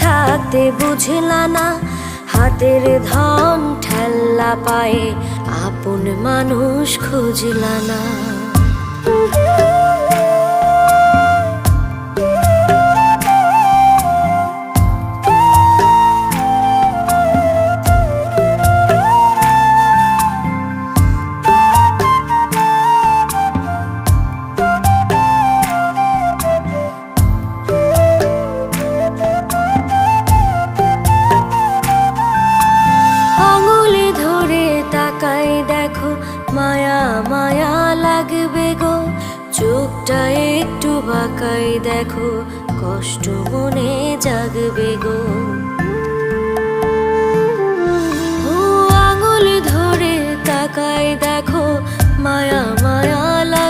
থাকতে বুঝলা না, হাতের ধন ঠেল্লা পায়ে আপন মানুষ খুঁজলা না। তাকাই দেখো মায়া মায়া লাগবে গো, চোখটা একটু বাঁকাই দেখো কষ্ট মনে জাগবে গো। ও আঙুল ধরে তাকাই দেখো মায়া